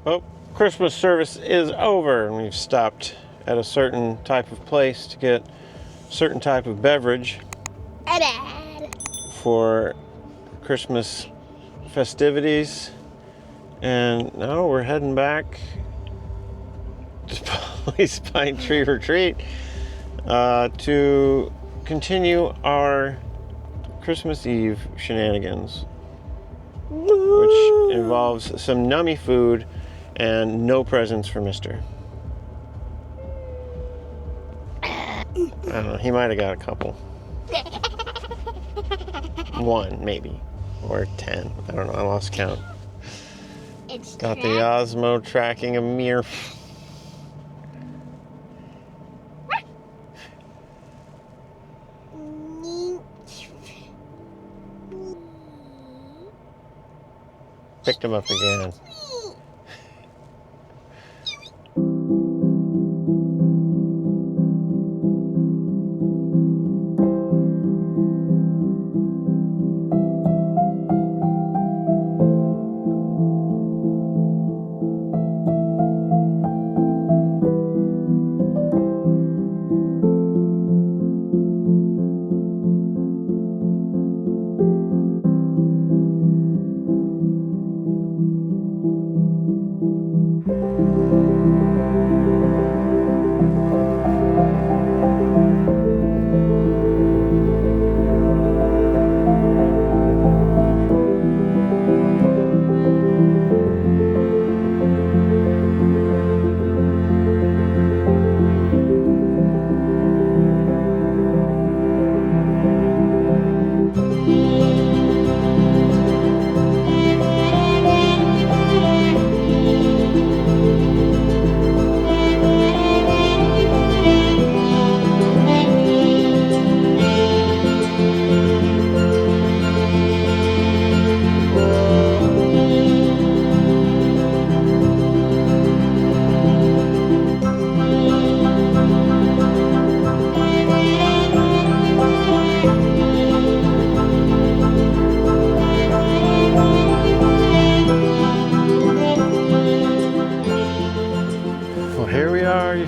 Well, Christmas service is over, and we've stopped at a certain type of place to get a certain type of beverage for Christmas festivities. And now we're heading back to Pawley's Pine Tree Retreat to continue our Christmas Eve shenanigans, which involves some nummy food and no presents for Mister. I don't know, he might have got a couple. One, maybe. Or 10. I don't know, I lost count. It's Got the Osmo tracking a Mearff. Picked him up again.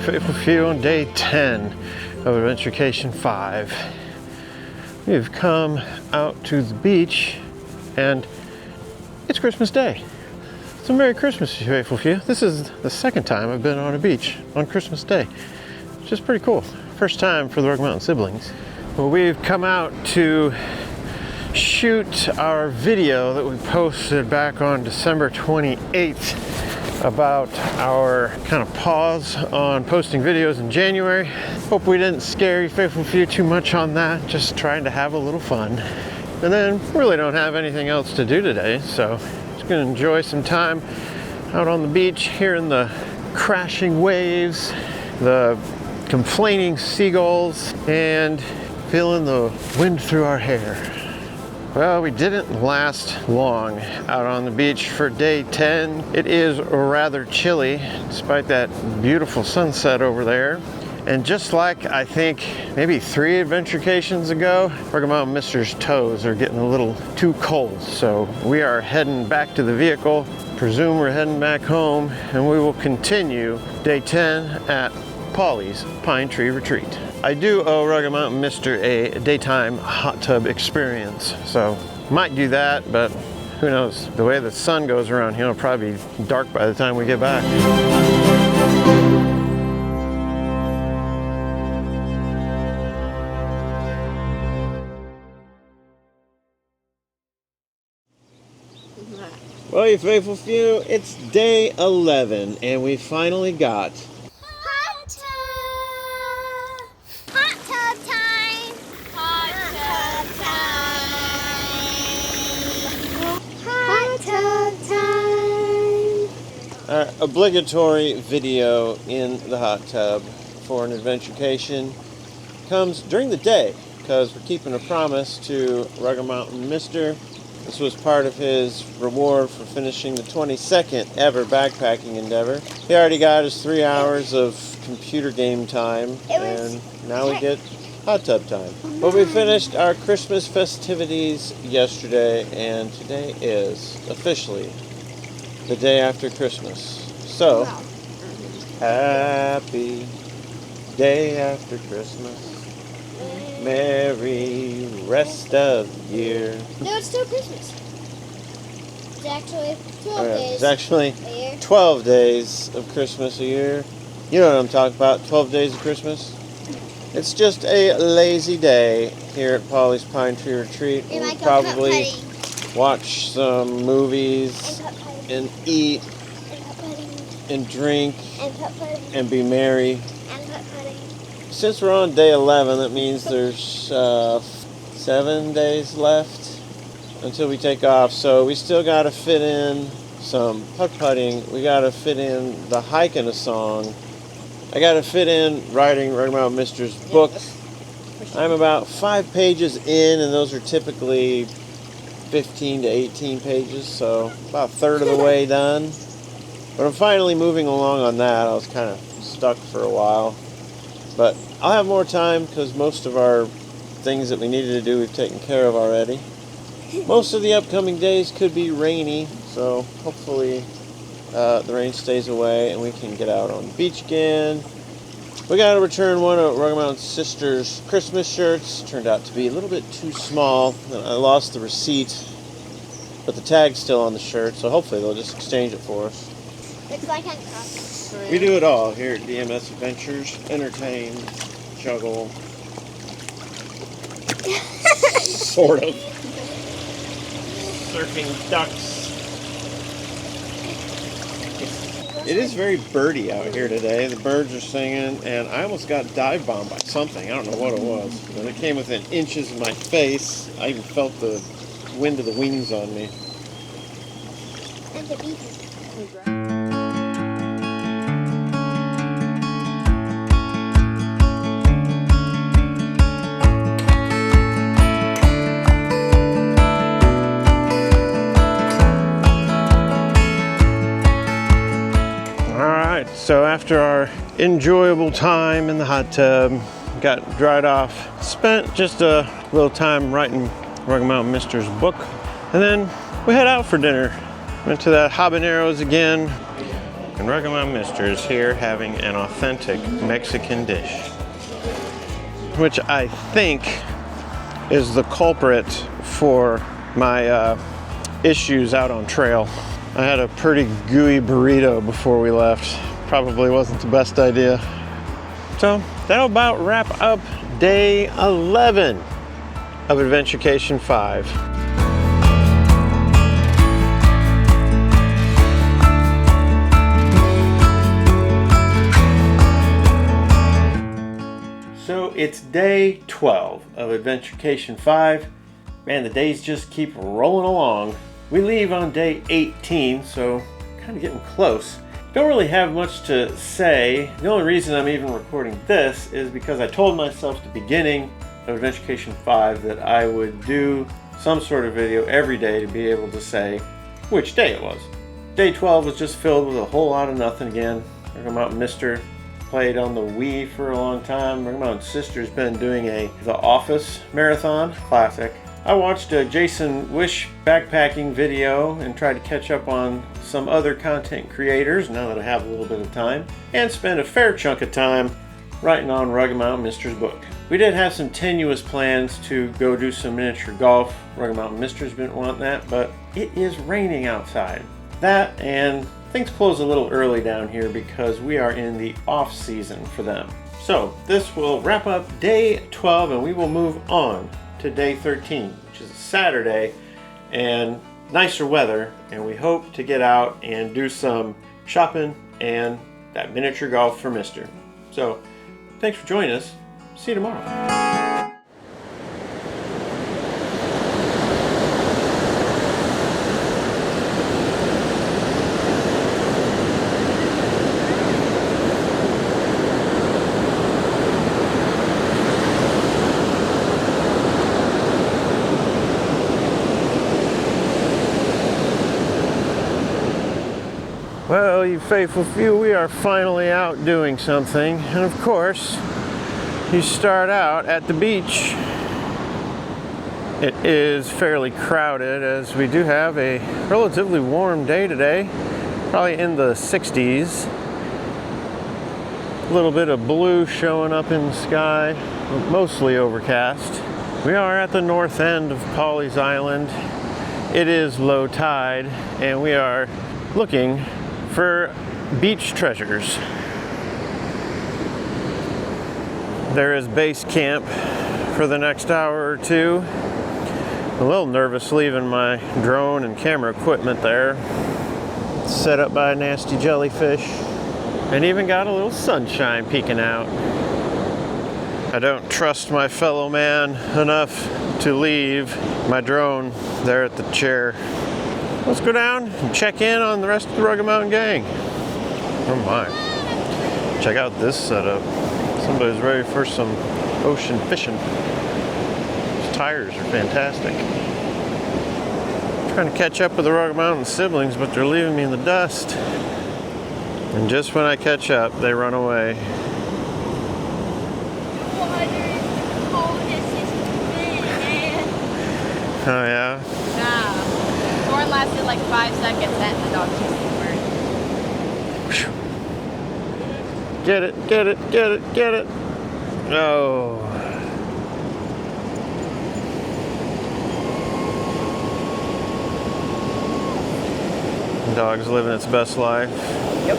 Faithful few on day 10 of Adventurecation 5. We've come out to the beach and it's Christmas Day. So Merry Christmas, you faithful few. This is the second time I've been on a beach on Christmas Day, which is pretty cool. First time for the Rogue Mountain siblings. Well, we've come out to shoot our video that we posted back on December 28th about our kind of pause on posting videos in January. Hope we didn't scare you faithful few too much on that, just trying to have a little fun. And then really don't have anything else to do today, so just gonna enjoy some time out on the beach, hearing the crashing waves, the complaining seagulls, and feeling the wind through our hair. Well, we didn't last long out on the beach for day 10. It is rather chilly, despite that beautiful sunset over there. And just like I think maybe 3 adventurecations ago, Rogue Mountain Mister's toes are getting a little too cold. So we are heading back to the vehicle. Presume we're heading back home, and we will continue day 10 at Pawley's Pine Tree Retreat. I do owe Rogue Mountain Mister a daytime hot tub experience, so might do that, but who knows? The way the sun goes around here, it'll probably be dark by the time we get back. Well, you faithful few, it's day 11, and we finally got hot tub time. Hot tub time. our obligatory video in the hot tub for an adventurecation. Comes during the day, because we're keeping a promise to Rogue Mountain Mister. This was part of his reward for finishing the 22nd ever backpacking endeavor. He already got his 3 hours of computer game time, and now we get hot tub time. But we finished our Christmas festivities yesterday, and today is officially the day after Christmas. So, happy day after Christmas. Merry rest of the year. No, it's still Christmas. It's actually 12 days. It's actually a year. 12 days of Christmas a year. You know what I'm talking about, 12 days of Christmas. It's just a lazy day here at Pawley's Pine Tree Retreat. And We'll probably watch some movies and eat and drink and be merry. Since we're on day 11, that means there's 7 days left until we take off. So we still got to fit in some putt-putting. We got to fit in the hike and a song. I got to fit in writing about Mr.'s book. I'm about 5 pages in, and those are typically 15 to 18 pages, so about a third of the way done. But I'm finally moving along on that. I was kind of stuck for a while. But I'll have more time because most of our things that we needed to do we've taken care of already. Most of the upcoming days could be rainy, so hopefully the rain stays away and we can get out on the beach again. We got to return one of Rocky Mountain's sister's Christmas shirts. Turned out to be a little bit too small. I lost the receipt, but the tag's still on the shirt, so hopefully they'll just exchange it for us. Looks like I'm crossing. We do it all here at DMS Adventures. Entertain, juggle, sort of. Surfing ducks. It is very birdy out here today. The birds are singing, and I almost got dive bombed by something. I don't know what it was. When it came within inches of my face, I even felt the wind of the wings on me. And the beaver. So after our enjoyable time in the hot tub, got dried off, spent just a little time writing Rocky Mountain Mister's book, and then we head out for dinner. Went to that Habaneros again, and Rocky Mountain Mister is here having an authentic Mexican dish, which I think is the culprit for my issues out on trail. I had a pretty gooey burrito before we left. Probably wasn't the best idea. So that'll about wrap up day 11 of Adventurecation 5. So it's day 12 of Adventurecation 5. Man, the days just keep rolling along. We leave on day 18, so kind of getting close. Don't really have much to say. The only reason I'm even recording this is because I told myself at the beginning of Adventurecation 5 that I would do some sort of video every day to be able to say which day it was. Day 12 was just filled with a whole lot of nothing again. Rocky Mountain Mister played on the Wii for a long time. Rocky Mountain Sister's been doing a The Office marathon, classic. I watched a Jason Wish backpacking video and tried to catch up on some other content creators now that I have a little bit of time, and spent a fair chunk of time writing on Rocky Mountain Mister's book. We did have some tenuous plans to go do some miniature golf. Rocky Mountain Mister's been wanting that, but it is raining outside. That, and things close a little early down here because we are in the off season for them. So this will wrap up day 12 and we will move on to day 13, which is a Saturday and nicer weather, and we hope to get out and do some shopping and that miniature golf for Mister. So thanks for joining us. See you tomorrow. Well, you faithful few, we are finally out doing something. And of course, you start out at the beach. It is fairly crowded as we do have a relatively warm day today. probably in the 60s. A little bit of blue showing up in the sky, mostly overcast. We are at the north end of Pawley's Island. It is low tide, and we are looking for beach treasures. There is base camp for the next hour or two. A little nervous leaving my drone and camera equipment there. Set up by a nasty jellyfish. And even got a little sunshine peeking out. I don't trust my fellow man enough to leave my drone there at the chair. Let's go down and check in on the rest of the Rugged Mountain gang. Oh my. Check out this setup. Somebody's ready for some ocean fishing. These tires are fantastic. I'm trying to catch up with the Rugged Mountain siblings, but they're leaving me in the dust. And just when I catch up, they run away. Oh yeah? Nah. Thorn lasted like 5 seconds, then the dog chased the bird. Get it, get it, get it, get it. Oh. The dog's living its best life. Yep.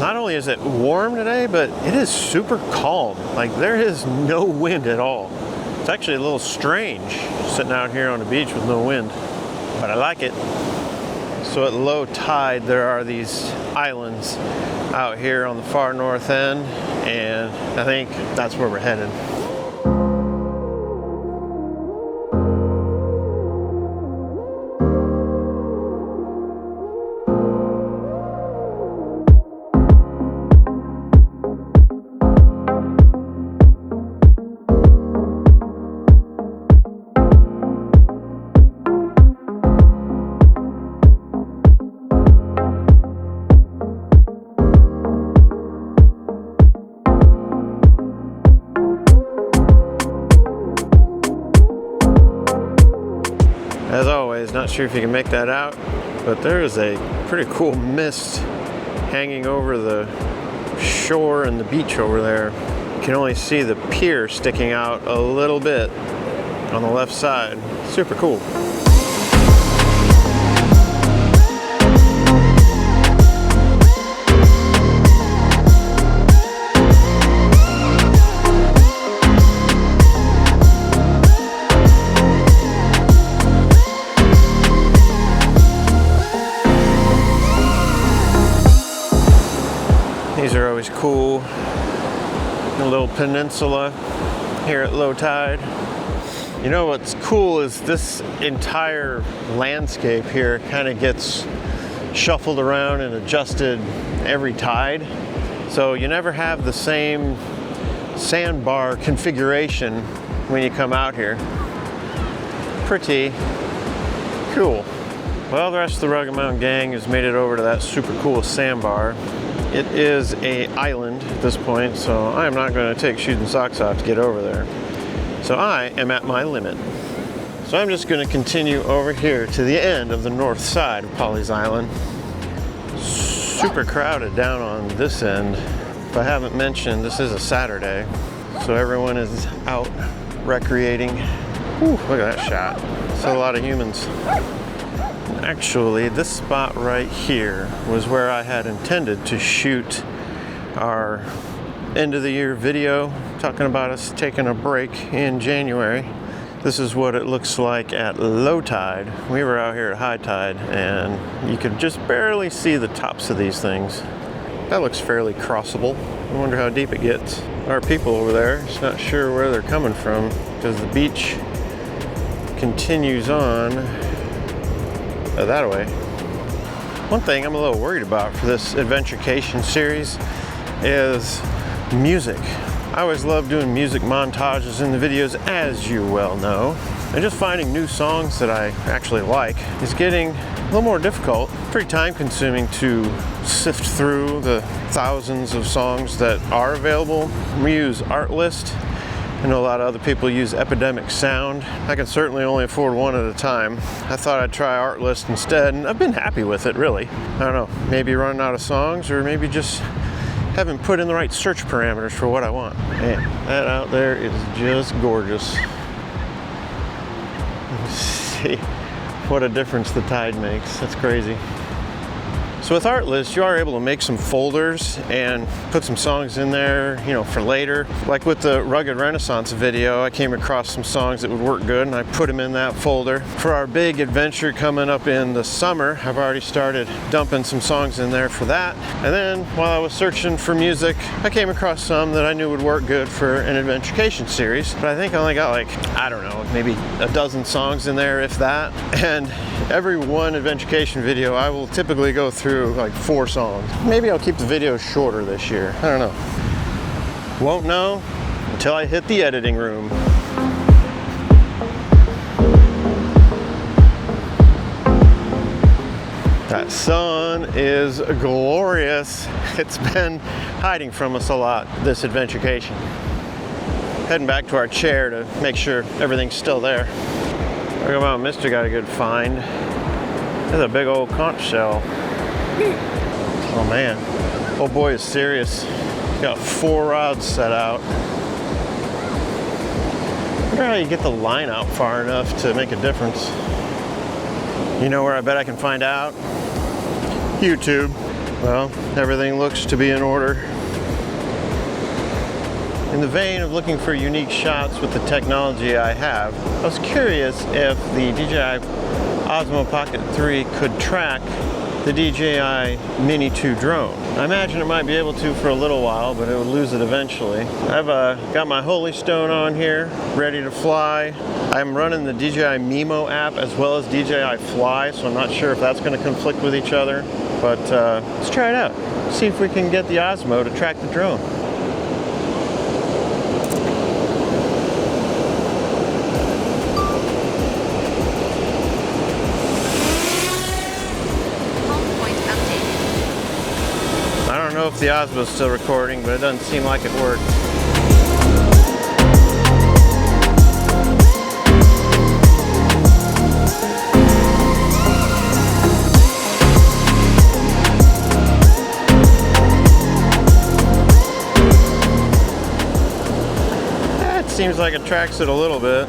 Not only is it warm today, but it is super calm. Like there is no wind at all. It's actually a little strange sitting out here on the beach with no wind, but I like it. So at low tide, there are these islands out here on the far north end, and I think that's where we're headed. As always, not sure if you can make that out, but there is a pretty cool mist hanging over the shore and the beach over there. You can only see the pier sticking out a little bit on the left side. Super cool. These are always cool. A little peninsula here at low tide. You know what's cool is this entire landscape here kind of gets shuffled around and adjusted every tide. So you never have the same sandbar configuration when you come out here. Pretty cool. Well, the rest of the Rugged Mountain gang has made it over to that super cool sandbar. It is an island at this point, so I am not going to take shoes and socks off to get over there. So I am at my limit. So I'm just going to continue over here to the end of the north side of Pawley's Island. Super crowded down on this end. If I haven't mentioned, this is a Saturday, so everyone is out recreating. Whew, look at that shot. So a lot of humans. Actually, this spot right here was where I had intended to shoot our end of the year video talking about us taking a break in January. This is what it looks like at low tide. We were out here at high tide and you could just barely see the tops of these things. That looks fairly crossable. I wonder how deep it gets. There are people over there, just not sure where they're coming from because the beach continues on that way. One thing I'm a little worried about for this adventurecation series is music. I always love doing music montages in the videos, as you well know. And just finding new songs that I actually like is getting a little more difficult. Pretty time consuming to sift through the thousands of songs that are available. We use Artlist, I know a lot of other people use Epidemic Sound. I can certainly only afford one at a time. I thought I'd try Artlist instead, and I've been happy with it, really. I don't know, maybe running out of songs, or maybe just haven't put in the right search parameters for what I want. Man, that out there is just gorgeous. See what a difference the tide makes. That's crazy. So with Artlist, you are able to make some folders and put some songs in there, you know, for later. Like with the Rugged Renaissance video, I came across some songs that would work good and I put them in that folder. For our big adventure coming up in the summer, I've already started dumping some songs in there for that. And then while I was searching for music, I came across some that I knew would work good for an adventurecation series. But I think I only got like, I don't know, maybe a dozen songs in there, if that. And every one adventurecation video, I will typically go through like 4 songs. Maybe I'll keep the video shorter this year. I don't know. Won't know until I hit the editing room. That sun is glorious. It's been hiding from us a lot, this adventurecation. Heading back to our chair to make sure everything's still there. Talking about Mr. got a good find. There's a big old conch shell. Oh man, old boy is serious. Got 4 rods set out. I wonder how you get the line out far enough to make a difference. You know where I bet I can find out? YouTube. Well, everything looks to be in order. In the vein of looking for unique shots with the technology I have, I was curious if the DJI Osmo Pocket 3 could track the DJI Mini 2 drone. I imagine it might be able to for a little while, but it would lose it eventually. I've got my Holy Stone on here, ready to fly. I'm running the DJI Mimo app as well as DJI Fly, so I'm not sure if that's going to conflict with each other, but let's try it out. See if we can get the Osmo to track the drone. I don't know if the Osmo's still recording, but it doesn't seem like it worked. That seems like it tracks it a little bit.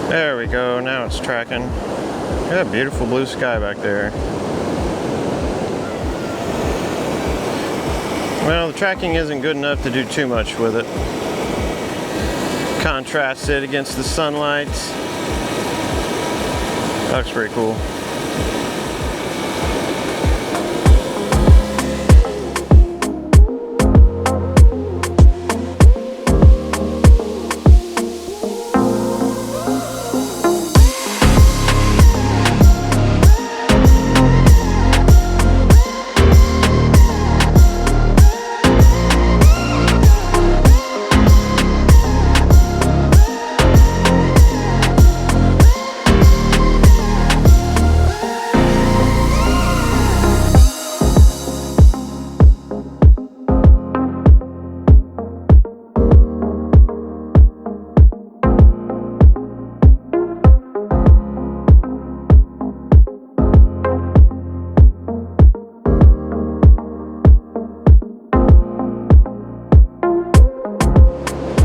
There we go, now it's tracking. Look at that beautiful blue sky back there. Well, the tracking isn't good enough to do too much with it. Contrast it against the sunlight. That looks pretty cool.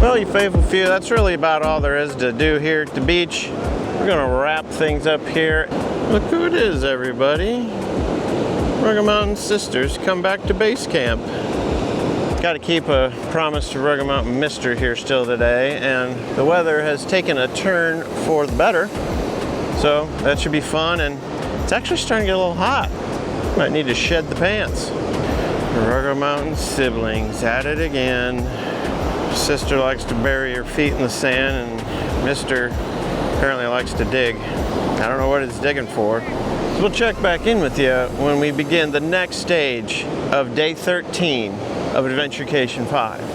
Well, you faithful few, that's really about all there is to do here at the beach. We're gonna wrap things up here. Look who it is, everybody. Rugged Mountain Sisters, come back to base camp. Got to keep a promise to Rugged Mountain Mister here still today, and the weather has taken a turn for the better. So that should be fun, and it's actually starting to get a little hot. Might need to shed the pants. Rugged Mountain siblings at it again. Sister likes to bury her feet in the sand, and Mister apparently likes to dig. I don't know what it's digging for. So we'll check back in with you when we begin the next stage of day 13 of Adventurecation 5.